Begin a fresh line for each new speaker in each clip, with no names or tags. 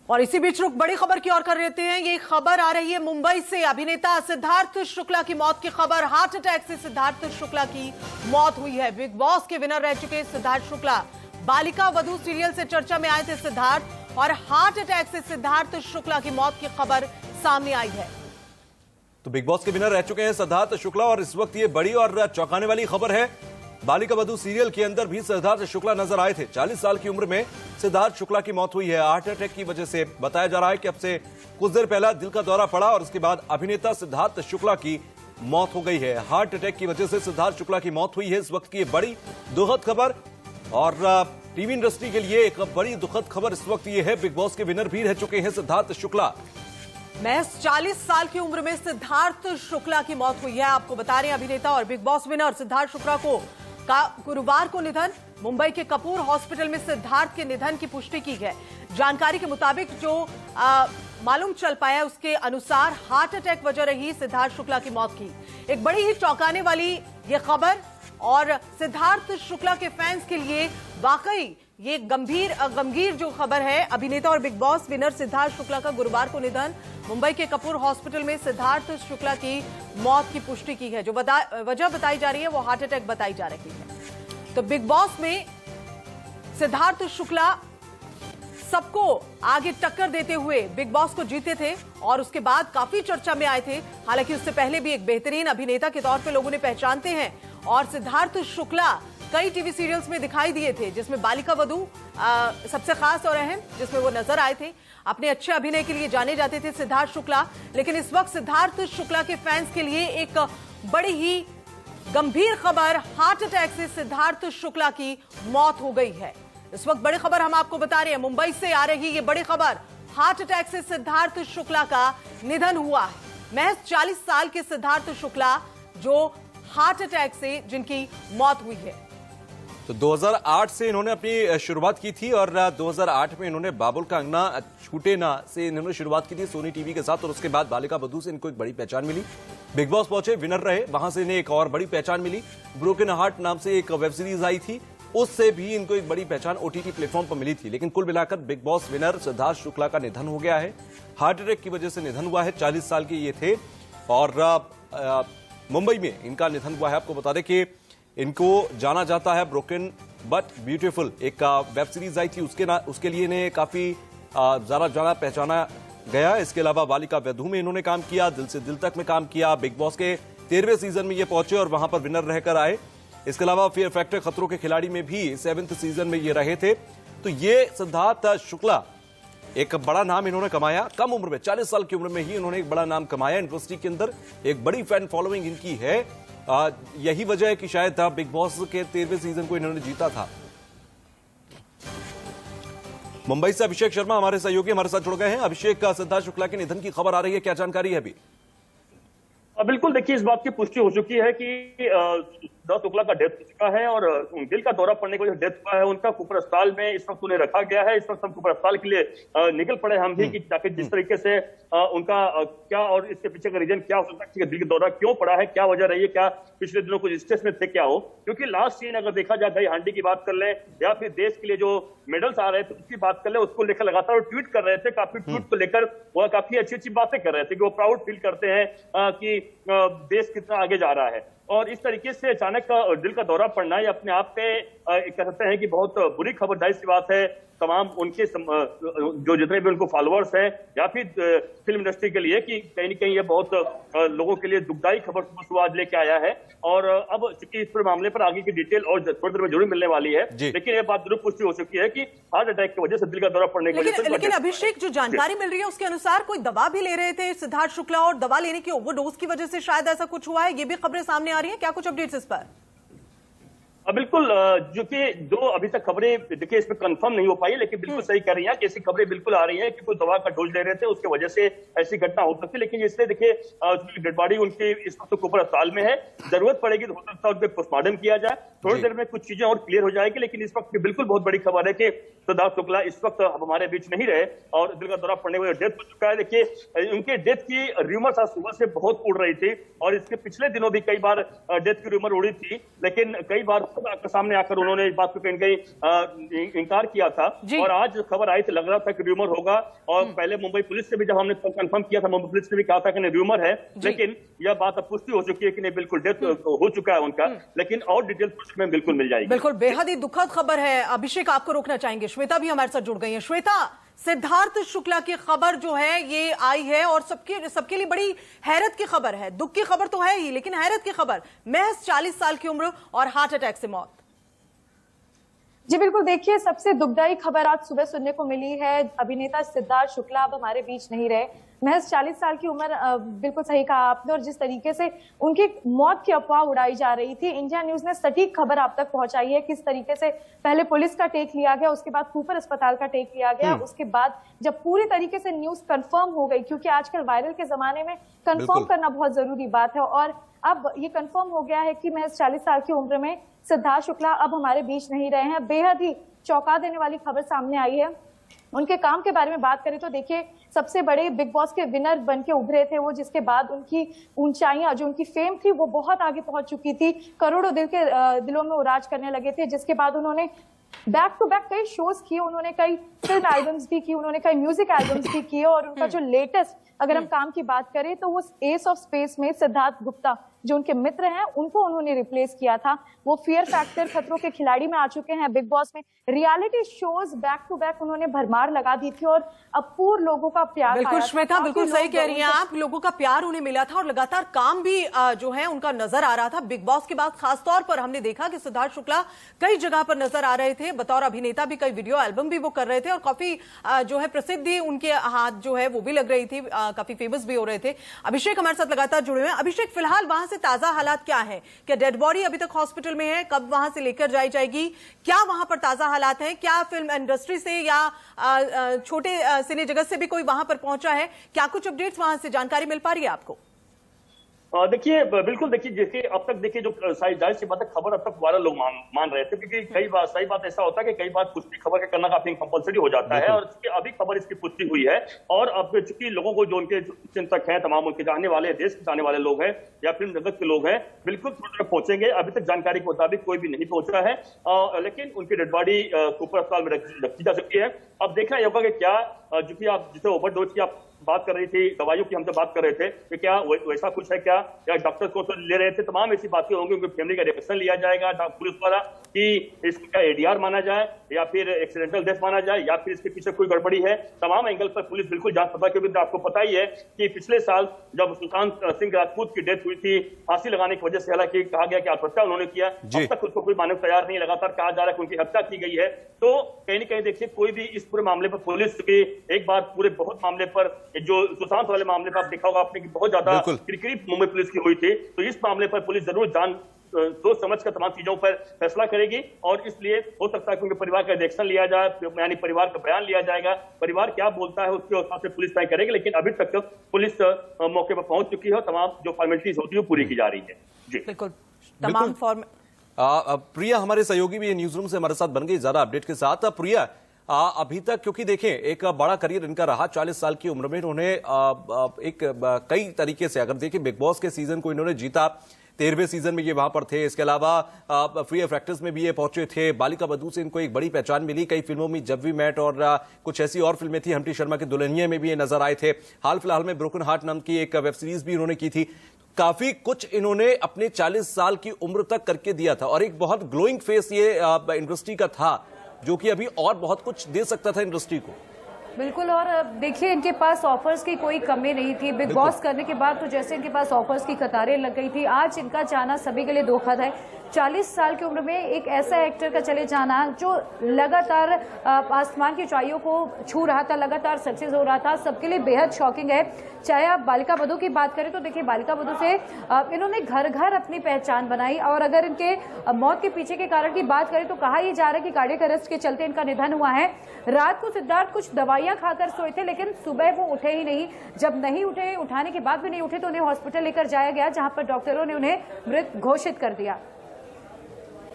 और इसी बीच रुख बड़ी खबर की ओर कर लेते हैं। ये खबर आ रही है मुंबई से। अभिनेता सिद्धार्थ शुक्ला की मौत की खबर। हार्ट अटैक से सिद्धार्थ शुक्ला की मौत हुई है। बिग बॉस के विनर रह चुके सिद्धार्थ शुक्ला, बालिका वधू सीरियल से चर्चा में आए थे सिद्धार्थ, और हार्ट अटैक से सिद्धार्थ शुक्ला की मौत की खबर सामने आई है।
तो बिग बॉस के विनर रह चुके हैं सिद्धार्थ शुक्ला, और इस वक्त ये बड़ी और चौंकाने वाली खबर है। बालिका वधू सीरियल के अंदर भी सिद्धार्थ शुक्ला नजर आए थे। 40 साल की उम्र में सिद्धार्थ शुक्ला की मौत हुई है हार्ट अटैक की वजह से। बताया जा रहा है कि अब से कुछ देर पहले दिल का दौरा पड़ा और उसके बाद अभिनेता सिद्धार्थ शुक्ला की मौत हो गई है। हार्ट अटैक की वजह से सिद्धार्थ शुक्ला की मौत हुई है। इस वक्त की बड़ी दुखद खबर, और टीवी इंडस्ट्री के लिए एक बड़ी दुखद खबर इस वक्त ये है, बिग बॉस के विनर भी रह चुके हैं सिद्धार्थ शुक्ला।
महज 40 साल की उम्र में सिद्धार्थ शुक्ला की मौत हुई है। आपको बता रहे हैं अभिनेता और big boss winner Siddharth Shukla का गुरुवार को निधन। मुंबई के कपूर हॉस्पिटल में सिद्धार्थ के निधन की पुष्टि की है। जानकारी के मुताबिक जो मालूम चल पाया उसके अनुसार हार्ट अटैक वजह रही सिद्धार्थ शुक्ला की मौत की। एक बड़ी ही चौंकाने वाली ये खबर, और सिद्धार्थ शुक्ला के फैंस के लिए वाकई ये गंभीर जो खबर है। अभिनेता और big boss winner Siddharth Shukla का गुरुवार को निधन। मुंबई के कपूर हॉस्पिटल में सिद्धार्थ शुक्ला की मौत की पुष्टि की है। जो वजह बताई जा रही है वो हार्ट अटैक बताई जा रही है। तो बिग बॉस में सिद्धार्थ शुक्ला सबको आगे टक्कर देते हुए बिग बॉस को जीते थे और उसके बाद काफी चर्चा में आए थे। हालांकि उससे पहले भी एक बेहतरीन अभिनेता के तौर पे लोगों ने पहचानते हैं, और सिद्धार्थ शुक्ला कई टीवी सीरियल्स में दिखाई दिए थे, जिसमें बालिका वधू सबसे खास और अहम, जिसमें वो नजर आए थे। अपने अच्छे अभिनय के लिए जाने जाते थे सिद्धार्थ शुक्ला। लेकिन इस वक्त सिद्धार्थ शुक्ला के फैंस के लिए एक बड़ी ही गंभीर खबर, हार्ट अटैक से सिद्धार्थ शुक्ला की मौत हो गई है। इस वक्त बड़ी खबर हम आपको बता रहे हैं, मुंबई से आ रही ये बड़ी खबर, हार्ट अटैक से सिद्धार्थ शुक्ला का निधन हुआ है। महज 40 साल के सिद्धार्थ शुक्ला जो हार्ट अटैक से जिनकी मौत हुई है।
तो 2008 से इन्होंने अपनी शुरुआत की थी, और 2008 में इन्होंने बाबुल का अंगना छूटे ना से इन्होंने शुरुआत की थी सोनी टीवी के साथ, और उसके बाद बालिका वधू से इनको एक बड़ी पहचान मिली। बिग बॉस पहुंचे, विनर रहे, वहां से इन्हें एक और बड़ी पहचान मिली। ब्रोकन हार्ट नाम से एक वेब सीरीज आई थी, उससे भी इनको एक बड़ी पहचान ओटीटी प्लेटफॉर्म पर मिली थी। लेकिन कुल मिलाकर big boss winner Siddharth Shukla का निधन हो गया है। हार्ट अटैक की वजह से निधन हुआ है। 40 साल के ये थे, और मुंबई में इनका निधन हुआ है। आपको बता दें कि इनको जाना जाता है ब्रोकन बट ब्यूटीफुल, एक वेब सीरीज आई थी, उसके लिए इन्हें काफी ज्यादा जाना पहचाना गया। इसके अलावा बालिका वधू में इन्होंने काम किया, दिल से दिल तक में काम किया। बिग बॉस के 13वें सीजन में ये पहुंचे और वहां पर विनर रहकर आए। इसके अलावा फियर फैक्टर खतरों के खिलाड़ी में भी 7वें सीजन में ये रहे थे। तो ये सिद्धार्थ शुक्ला एक बड़ा नाम इन्होंने कमाया। कम उम्र में 40 साल की उम्र में ही इन्होंने एक बड़ा नाम कमाया इंडस्ट्री के अंदर। एक बड़ी फैन फॉलोइंग इनकी है। यही वजह है कि शायद बिग बॉस के 13वें सीजन को इन्होंने जीता था। मुंबई से अभिषेक शर्मा हमारे सहयोगी हमारे साथ जुड़ गए हैं। अभिषेक, सिद्धार्थ शुक्ला के निधन की खबर आ रही है, क्या जानकारी है अभी?
बिल्कुल, देखिए इस बात की पुष्टि हो चुकी है कि सिद्धार्थ शुक्ला का डेथ हो चुका है, और दिल का दौरा पड़ने को जो डेथ हुआ है उनका कुपर अस्पताल में इस वक्त उन्हें रखा गया है। इस वक्त हम कुपर अस्पताल के लिए निकल पड़े हम भी, कि ताकि जिस तरीके से उनका क्या और इसके पीछे का रीजन क्या हो सकता है, दिल का दौरा क्यों पड़ा है, क्या वजह रही है, क्या पिछले दिनों कुछ स्ट्रेस में थे, क्या हो। क्योंकि लास्ट सीन अगर देखा जाए, दही हांडी की बात कर ले या फिर देश के लिए जो मेडल्स आ रहे थे उसकी बात कर ले, उसको लेकर लगातार ट्वीट कर रहे थे। काफी ट्वीट को लेकर वो काफी अच्छी अच्छी बातें कर रहे थे कि वो प्राउड फील करते हैं कि देश कितना आगे जा रहा है। और इस तरीके से अचानक दिल का दौरा पड़ना ये अपने आप पे कह सकते हैं कि बहुत बुरी खबर, जाहिर सी बात है तमाम उनके जो जितने भी उनको फॉलोअर्स हैं या फिर फिल्म इंडस्ट्री के लिए, कि कहीं न कहीं ये बहुत लोगों के लिए दुखदायी खबर सुबह आज लेके आया है। और अब चूंकि इस पर मामले पर आगे की डिटेल और थोड़ी देर में जरूर मिलने वाली है, लेकिन ये बात जरूर पुष्टि हो चुकी है कि हार्ट अटैक की वजह से दिल का दौरा पड़ने की वजह से।
लेकिन अभिषेक, जो जानकारी मिल रही है उसके अनुसार कोई दवा भी ले रहे थे सिद्धार्थ शुक्ला, और दवा लेने की ओवरडोज की वजह से शायद ऐसा कुछ हुआ है, ये भी खबरें सामने आ रही है। क्या कुछ अपडेट्स इस पर?
बिल्कुल, जो अभी तक खबरें देखिए इसमें कंफर्म नहीं हो पाई, लेकिन बिल्कुल सही कह रही हैं कि ऐसी खबरें बिल्कुल आ रही हैं कि कोई दवा का डोज ले रहे थे, उसकी वजह से ऐसी घटना हो सकती है। लेकिन इसलिए देखिए डेड बॉडी उनकी इस वक्त कुपर अस्पताल में है, जरूरत पड़ेगी तो हो सकता है उस पर पोस्टमार्टम किया जाए। थोड़ी देर में कुछ चीजें और क्लियर हो जाएगी, लेकिन इस वक्त बिल्कुल बहुत बड़ी खबर है कि सिद्धार्थ शुक्ला इस वक्त हमारे बीच नहीं रहे और दिल का दौरा पड़ने की डेथ हो चुका है। देखिए उनके डेथ की रूमर्स आज सुबह से बहुत उड़ रही थी, और इसके पिछले दिनों भी कई बार डेथ की रूमर उड़ी थी, लेकिन कई बार सामने आकर उन्होंने इस बात को कहीं कहीं इंकार किया था। और आज खबर आई थी, लग रहा था कि र्यूमर होगा, और पहले मुंबई पुलिस से भी जब हमने कंफर्म किया था, मुंबई पुलिस ने भी कहा था कि नहीं र्यूमर है, लेकिन यह बात अब पुष्टि हो चुकी है कि नहीं बिल्कुल डेथ हो चुका है उनका, लेकिन और डिटेल पुष्टि में बिल्कुल मिल जाएगी।
बिल्कुल बेहद ही दुखद खबर है। अभिषेक, आपको रोकना चाहेंगे, श्वेता भी हमारे साथ जुड़ गई है। श्वेता, सिद्धार्थ शुक्ला की खबर जो है ये आई है और सबके लिए बड़ी हैरत की खबर है। दुख की खबर तो है ही, लेकिन हैरत की खबर, महज 40 साल की उम्र और हार्ट अटैक से मौत।
जी बिल्कुल, देखिए सबसे दुखदाई खबर आज सुबह सुनने को मिली है। अभिनेता सिद्धार्थ शुक्ला अब हमारे बीच नहीं रहे। महज 40 साल की उम्र, बिल्कुल सही कहा आपने। और जिस तरीके से उनकी मौत की अफवाह उड़ाई जा रही थी, इंडिया न्यूज ने सटीक खबर आप तक पहुंचाई है। किस तरीके से पहले पुलिस का टेक लिया गया, उसके बाद कूपर अस्पताल का टेक लिया गया, उसके बाद जब पूरी तरीके से न्यूज कंफर्म हो गई, क्योंकि आजकल वायरल के जमाने में कंफर्म करना बहुत जरूरी बात है, और अब ये कंफर्म हो गया है कि महज 40 साल की उम्र में सिद्धार्थ शुक्ला अब हमारे बीच नहीं रहे हैं। बेहद ही चौंका देने वाली खबर सामने आई है। उनके काम के बारे में बात करें तो देखिए, सबसे बड़े बिग बॉस के विनर बन के उभरे थे वो, जिसके बाद उनकी ऊंचाइयां, जो उनकी फेम थी वो बहुत आगे पहुंच चुकी थी। करोड़ों दिलों में उराज करने लगे थे, जिसके बाद उन्होंने बैक टू बैक कई शोज किए, उन्होंने कई फिल्म एल्बम्स भी की, उन्होंने कई म्यूजिक एल्बम्स भी किए। और उनका जो लेटेस्ट अगर हम काम की बात करें तो वो एस ऑफ स्पेस में सिद्धार्थ गुप्ता जो उनके मित्र हैं उनको उन्होंने रिप्लेस किया था। वो फियर फैक्टर, खतरों के खिलाड़ी में आ चुके हैं। बिग बॉस में reality shows back to back उन्होंने भरमार लगा दी थी और अपूर्व लोगों का प्यार।
बिल्कुल श्वेता, बिल्कुल सही कह रही हैं आप। लोगों का प्यार उन्हें मिला था और लगातार काम भी जो है उनका नजर आ रहा था। बिग बॉस के बाद खासतौर पर हमने देखा कि सिद्धार्थ शुक्ला कई जगह पर नजर आ रहे थे। बतौर अभिनेता भी कई वीडियो एल्बम भी वो कर रहे थे और काफी जो है प्रसिद्धि उनके हाथ जो है वो भी लग रही थी, काफी फेमस भी हो रहे थे। अभिषेक हमारे साथ लगातार जुड़े हुए हैं। अभिषेक, फिलहाल वहां से ताजा हालात क्या है? क्या डेड बॉडी अभी तक हॉस्पिटल में है? कब वहां से लेकर जाई जाएगी? क्या वहां पर ताजा हालात हैं? क्या फिल्म इंडस्ट्री से या छोटे सिने जगत से भी कोई वहां पर पहुंचा है? क्या कुछ अपडेट्स वहां से जानकारी मिल पा रही है आपको?
देखिए बिल्कुल, देखिए जैसे अब तक देखिए जो जाहिर सी बात है, खबर अब तक वायरल लोग मान रहे थे, क्योंकि कई बार सही बात ऐसा होता है कि कई बार पुष्टि खबर का करना काफी कंपलसरी हो जाता है, और अभी खबर इसकी पुष्टि हुई है। और अब चूंकि लोगों को जो उनके चिंतक हैं, तमाम उनके चाहने वाले, देश के चाहने वाले लोग हैं या फिल्म जगत के लोग हैं, बिल्कुल पहुंचेंगे। अभी तक जानकारी के मुताबिक कोई भी नहीं पहुंचा है, लेकिन उनकी डेड बॉडी कूपर अस्पताल में रखी जा सकती है। अब देखना यह होगा कि क्या, चूंकि आप जिसे ओवरडोज की आप बात कर रही थी, दवाइयों की हमसे बात कर रहे थे, कि क्या वैसा कुछ है क्या, या डॉक्टर को तो ले रहे थे, तमाम ऐसी बातें होंगी। उनकी फैमिली का रिएक्शन लिया जाएगा पुलिस द्वारा कि इसको क्या एडीआर माना जाए या फिर एक्सीडेंटल डेथ माना जाए या फिर इसके पीछे कोई गड़बड़ी है। तमाम एंगल पर पुलिस बिल्कुल जांच पड़ताल, क्योंकि आपको पता ही है कि पिछले साल जब सुशांत सिंह राजपूत की डेथ हुई थी, फांसी लगाने की वजह से, हालांकि कहा गया कि आत्महत्या उन्होंने किया, अब तक उसको कोई मानने को तैयार नहीं। लगातार कहा जा रहा है कि उनकी हत्या की गई है। तो कहीं न कहीं देखिए, कोई भी इस पूरे मामले पर पुलिस के एक बार पूरे बहुत मामले पर, जो सुशांत वाले मामले पर आप देखा होगा आपने कि बहुत ज्यादा किरकिरी मुंबई पुलिस की हुई थी, तो इस मामले पर पुलिस जरूर सोच समझ कर तमाम चीजों पर फैसला करेगी। और इसलिए हो सकता है कि उनके परिवार का रिएक्शन लिया जाए, यानी परिवार का बयान लिया जाएगा, परिवार क्या बोलता है उसके हिसाब से पुलिस तय करेगी। लेकिन अभी तक पुलिस मौके पर पहुंच चुकी है और तमाम जो फॉर्मेलिटीज होती है वो पूरी की जा रही है। जी
बिल्कुल, तमाम
प्रिया हमारे सहयोगी भी न्यूज रूम से हमारे साथ बन गई ज्यादा अपडेट के साथ। प्रिया, अभी तक क्योंकि देखें एक बड़ा करियर इनका रहा, 40 साल की उम्र में इन्होंने एक कई तरीके से, अगर देखें बिग बॉस के सीजन को इन्होंने जीता, 13वें सीजन में ये वहां पर थे। इसके अलावा फियर फैक्टर्स में भी ये पहुंचे थे। बालिका बधू से इनको एक बड़ी पहचान मिली। कई फिल्मों में जब वी मेट और कुछ ऐसी और फिल्में थी, हम्टी शर्मा के दुल्हनिया में भी ये नजर आए थे। हाल फिलहाल में ब्रोकन हार्ट नाम की एक वेब सीरीज भी इन्होंने की थी। काफी कुछ इन्होंने अपने 40 साल की उम्र तक करके दिया था और एक बहुत ग्लोइंग फेस ये इंडस्ट्री का था, जो कि अभी और बहुत कुछ दे सकता था इंडस्ट्री को।
बिल्कुल, और देखिए इनके पास ऑफर्स की कोई कमी नहीं थी। बिग बॉस करने के बाद तो जैसे इनके पास ऑफर्स की कतारें लग गई थी। आज इनका जाना सभी के लिए दुखद है। 40 साल की उम्र में एक ऐसा एक्टर का चले जाना जो लगातार आसमान की ऊंचाइयों को छू रहा था, लगातार सक्सेस हो रहा था, सबके लिए बेहद शॉकिंग है। चाहे आप बालिका बधू की बात करें तो देखिए, बालिका बधू से इन्होंने घर घर अपनी पहचान बनाई। और अगर इनके मौत के पीछे के कारण की बात करें तो कहा यह जा रहा है कि कार्डियक अरेस्ट के चलते इनका निधन हुआ है। रात को सिद्धार्थ कुछ दवाइयां खाकर सोए थे, लेकिन सुबह वो उठे ही नहीं। जब नहीं उठे, उठाने के बाद भी नहीं उठे, तो उन्हें हॉस्पिटल लेकर जाया गया, जहां पर डॉक्टरों ने उन्हें मृत घोषित कर दिया।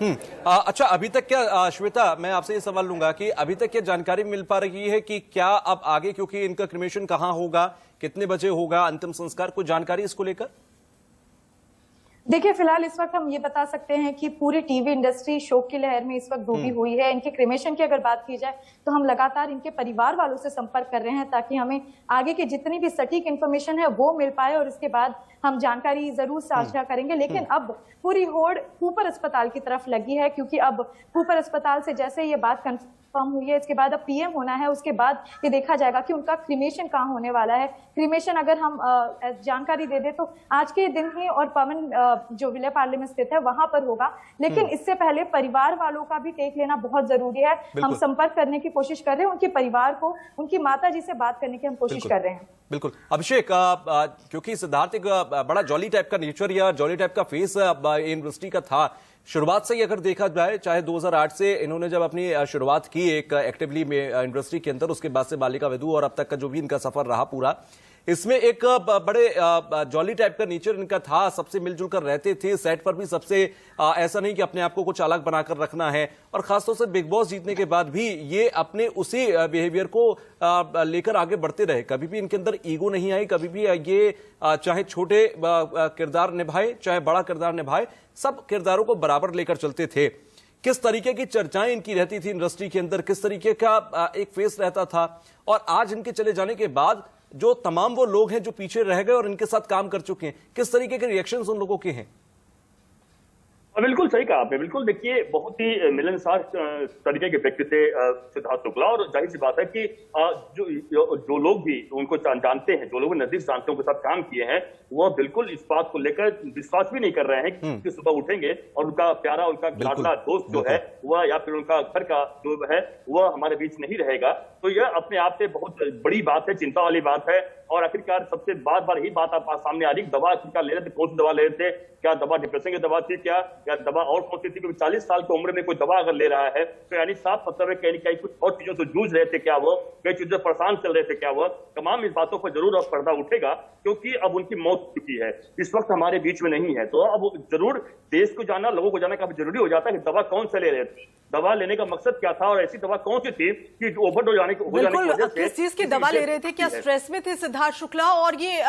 अच्छा, अभी तक क्या श्वेता, मैं आपसे ये सवाल लूंगा कि अभी तक क्या जानकारी मिल पा रही है कि क्या अब आगे, क्योंकि इनका क्रिमेशन कहां होगा, कितने बजे होगा, अंतिम संस्कार, कुछ जानकारी इसको लेकर?
देखिए, फिलहाल इस वक्त हम ये बता सकते हैं कि पूरी टीवी इंडस्ट्री शोक की लहर में इस वक्त डूबी हुई है। इनके क्रिमेशन की अगर बात की जाए तो हम लगातार इनके परिवार वालों से संपर्क कर रहे हैं ताकि हमें आगे की जितनी भी सटीक इन्फॉर्मेशन है वो मिल पाए और इसके बाद हम जानकारी जरूर साझा करेंगे। लेकिन अब पूरी होड़ कूपर अस्पताल की तरफ लगी है, क्योंकि अब कूपर अस्पताल से जैसे ये बात कंफर्म हुई है, इसके बाद अब पीएम होना है, उसके बाद ये देखा जाएगा कि उनका क्रिमेशन कहाँ होने वाला है। क्रिमेशन अगर हम जानकारी दे दे तो आज के दिन ही और पवन जो विलय पार्ले में स्थित है वहां पर होगा, लेकिन इससे पहले परिवार वालों का भी टेक लेना बहुत जरूरी है। हम संपर्क करने की कोशिश कर रहे हैं, उनके परिवार को, उनकी माता जी से बात करने की हम कोशिश कर रहे हैं।
बिल्कुल अभिषेक, क्योंकि सिद्धार्थ एक बड़ा जॉली टाइप का नेचर या जॉली टाइप का फेस यूनिवर्सिटी का था शुरुआत से ही, अगर देखा जाए चाहे 2008 से इन्होंने जब अपनी शुरुआत की एक एक्टिवली में यूनिवर्सिटी के अंदर, उसके बाद से बालिका वधू और अब तक का जो भी इनका सफर रहा पूरा, इसमें एक बड़े जॉली टाइप का नेचर इनका था। सबसे मिलजुल कर रहते थे, सेट पर भी सबसे ऐसा नहीं कि अपने आप को कुछ अलग बनाकर रखना है, और खासतौर से बिग बॉस जीतने के बाद भी ये अपने उसी बिहेवियर को लेकर आगे बढ़ते रहे। कभी भी इनके अंदर ईगो नहीं आई, कभी भी ये चाहे छोटे किरदार निभाए चाहे बड़ा किरदार निभाए, सब किरदारों को बराबर लेकर चलते थे। किस तरीके की चर्चाएं इनकी रहती थी इंडस्ट्री के अंदर, किस तरीके का एक फेस रहता था, और आज इनके चले जाने के बाद जो तमाम वो लोग हैं जो पीछे रह गए और इनके साथ काम कर चुके हैं, किस तरीके के रिएक्शंस उन लोगों के हैं?
बिल्कुल सही कहा आपने। बिल्कुल देखिए, बहुत ही मिलनसार तरीके के व्यक्ति थे सिद्धार्थ शुक्ला, और जाहिर सी बात है कि जो लोग भी उनको जानते हैं, जो लोग नजदीक जानते हैं, उनके साथ काम किए हैं, वह बिल्कुल इस बात को लेकर विश्वास भी नहीं कर रहे हैं कि सुबह उठेंगे और उनका प्यारा, उनका लाडला दोस्त जो है वह, या फिर उनका घर का जो है वह हमारे बीच नहीं रहेगा। तो यह अपने आप से बहुत बड़ी बात है, चिंता वाली बात है। और आखिरकार सबसे बार बार ही बात आप सामने आ रही, दवा आखिरकार ले रहे थे, कौन सी दवा ले रहे थे, क्या दवा डिप्रेशन की दवा थी, क्या दवा और कौन सी थी? क्योंकि 40 साल की उम्र में कोई दवा अगर ले रहा है तो यानी साफ मतलब है कहीं कहीं कुछ और चीजों से जूझ रहे थे क्या वो, कई चीजों से परेशान चल रहे थे क्या वो। तमाम इस बातों पर जरूर अब पर्दा उठेगा, क्योंकि अब उनकी मौत हो चुकी है, इस वक्त हमारे बीच में नहीं है। तो अब जरूर देश को जानना, लोगों को जानना काफी जरूरी हो जाता है कि दवा कौन से ले रहे थे, दवा लेने का मकसद क्या था, और ऐसी दवा कौन सी थी कि ओवरडोज हो जाने की वजह से
किस चीज की दवा ले रहे थे, क्या स्ट्रेस में थे सिद्धार्थ शुक्ला? और ये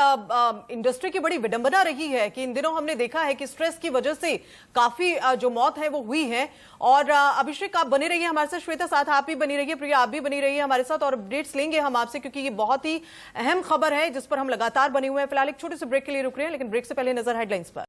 इंडस्ट्री की बड़ी विडंबना रही है कि इन दिनों हमने देखा है कि स्ट्रेस की वजह से काफी जो मौत है वो हुई है। और अभिषेक, आप बने रहिए हमारे साथ, श्वेता साथ आप भी बनी रहिए, प्रिया आप भी बनी रहिए हमारे साथ, और अपडेट्स लेंगे हम आपसे, क्योंकि ये बहुत ही अहम खबर है जिस पर हम लगातार बने हुए हैं। फिलहाल एक छोटे से ब्रेक के लिए रुक रहे हैं, लेकिन ब्रेक से पहले नजर हेडलाइंस पर।